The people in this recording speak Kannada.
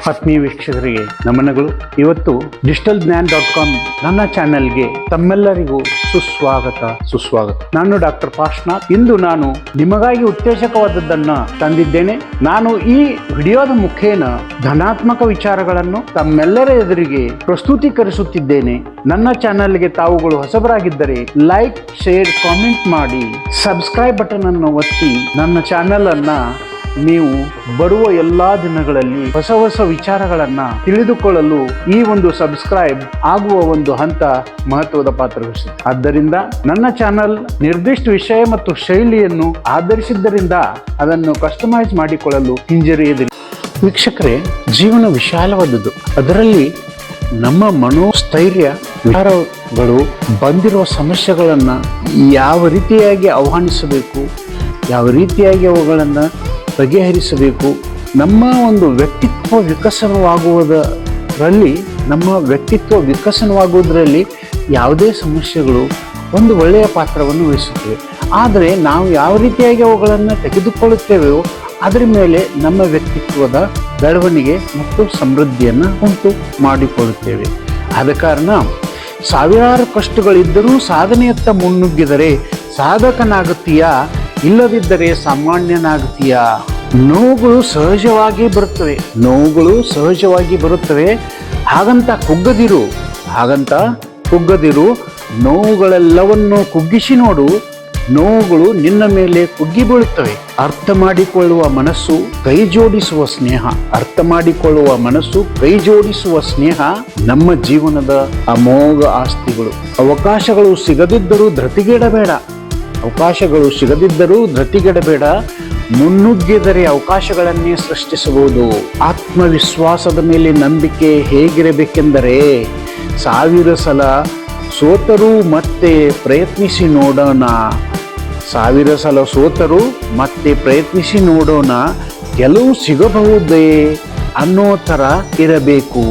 ಆತ್ಮೀಯ ವೀಕ್ಷಕರಿಗೆ ನಮನಗಳು. ಇವತ್ತು digitalgnan.com ನನ್ನ ಚಾನೆಲ್ಗೆ ತಮ್ಮೆಲ್ಲರಿಗೂ ಸುಸ್ವಾಗತ. ನಾನು ಡಾಕ್ಟರ್ ಪಾರ್ಶ್ವನಾಥ್. ಇಂದು ನಾನು ನಿಮಗಾಗಿ ಉತ್ತೇಜಕವಾದದ್ದನ್ನ ತಂದಿದ್ದೇನೆ. ನಾನು ಈ ವಿಡಿಯೋದ ಮುಖೇನ ಧನಾತ್ಮಕ ವಿಚಾರಗಳನ್ನು ತಮ್ಮೆಲ್ಲರ ಎದುರಿಗೆ ಪ್ರಸ್ತುತೀಕರಿಸುತ್ತಿದ್ದೇನೆ. ನನ್ನ ಚಾನೆಲ್ಗೆ ತಾವುಗಳು ಹೊಸಬರಾಗಿದ್ದರೆ ಲೈಕ್, ಶೇರ್, ಕಾಮೆಂಟ್ ಮಾಡಿ, ಸಬ್ಸ್ಕ್ರೈಬ್ ಬಟನ್ ಅನ್ನು ಒತ್ತಿ ನನ್ನ ಚಾನೆಲ್ ಅನ್ನ ನೀವು ಬರುವ ಎಲ್ಲಾ ದಿನಗಳಲ್ಲಿ ಹೊಸ ವಿಚಾರಗಳನ್ನ ತಿಳಿದುಕೊಳ್ಳಲು ಈ ಒಂದು ಸಬ್ಸ್ಕ್ರೈಬ್ ಆಗುವ ಒಂದು ಹಂತ ಮಹತ್ವದ ಪಾತ್ರ ವಹಿಸುತ್ತೆ. ಆದ್ದರಿಂದ ನನ್ನ ಚಾನಲ್ ನಿರ್ದಿಷ್ಟ ವಿಷಯ ಮತ್ತು ಶೈಲಿಯನ್ನು ಆಧರಿಸಿದ್ದರಿಂದ ಅದನ್ನು ಕಸ್ಟಮೈಸ್ ಮಾಡಿಕೊಳ್ಳಲು ಹಿಂಜರಿಯದಿಲ್ಲ. ವೀಕ್ಷಕರೇ, ಜೀವನ ವಿಶಾಲವಾದದ್ದು. ಅದರಲ್ಲಿ ನಮ್ಮ ಮನೋಸ್ಥೈರ್ಯ, ವಿಚಾರಗಳು, ಬಂದಿರುವ ಸಮಸ್ಯೆಗಳನ್ನ ಯಾವ ರೀತಿಯಾಗಿ ಆಹ್ವಾನಿಸಬೇಕು, ಯಾವ ರೀತಿಯಾಗಿ ಅವುಗಳನ್ನು ಬಗೆಹರಿಸಬೇಕು, ನಮ್ಮ ಒಂದು ವ್ಯಕ್ತಿತ್ವ ವಿಕಸನವಾಗುವುದರಲ್ಲಿ ಯಾವುದೇ ಸಮಸ್ಯೆಗಳು ಒಂದು ಒಳ್ಳೆಯ ಪಾತ್ರವನ್ನು ವಹಿಸುತ್ತವೆ. ಆದರೆ ನಾವು ಯಾವ ರೀತಿಯಾಗಿ ಅವುಗಳನ್ನು ತೆಗೆದುಕೊಳ್ಳುತ್ತೇವೆಯೋ ಅದರ ಮೇಲೆ ನಮ್ಮ ವ್ಯಕ್ತಿತ್ವದ ಬೆಳವಣಿಗೆ ಮತ್ತು ಸಮೃದ್ಧಿಯನ್ನು ಉಂಟು ಮಾಡಿಕೊಳ್ಳುತ್ತೇವೆ. ಆದ ಕಾರಣ ಸಾವಿರಾರು ಕಷ್ಟಗಳಿದ್ದರೂ ಸಾಧನೆಯತ್ತ ಮುನ್ನುಗ್ಗಿದರೆ ಸಾಧಕನಾಗುತ್ತೀಯಾ, ಇಲ್ಲದಿದ್ದರೆ ಸಾಮಾನ್ಯನಾಗುತ್ತೀಯಾ. ನೋವುಗಳು ಸಹಜವಾಗಿ ಬರುತ್ತವೆ. ಹಾಗಂತ ಕುಗ್ಗದಿರು. ನೋವುಗಳೆಲ್ಲವನ್ನು ಕುಗ್ಗಿಸಿ ನೋಡು. ನೋವುಗಳು ನಿನ್ನ ಮೇಲೆ ಕುಗ್ಗಿ ಬೀಳುತ್ತವೆ. ಅರ್ಥ ಮಾಡಿಕೊಳ್ಳುವ ಮನಸ್ಸು, ಕೈ ಜೋಡಿಸುವ ಸ್ನೇಹ ನಮ್ಮ ಜೀವನದ ಅಮೋಘ ಆಸ್ತಿಗಳು. ಅವಕಾಶಗಳು ಸಿಗದಿದ್ದರೂ ಧೃತಿಗೆಡಬೇಡ. ಮುನ್ನುಗ್ಗಿದರೆ ಅವಕಾಶಗಳನ್ನೇ ಸೃಷ್ಟಿಸಬಹುದು. ಆತ್ಮವಿಶ್ವಾಸದ ಮೇಲೆ ನಂಬಿಕೆ ಹೇಗಿರಬೇಕೆಂದರೆ, 1000 ಸಲ ಸೋತರೂ ಮತ್ತೆ ಪ್ರಯತ್ನಿಸಿ ನೋಡೋಣ, ಗೆಲುವು ಸಿಗಬಹುದೇ ಅನ್ನೋ ಥರ ಇರಬೇಕು.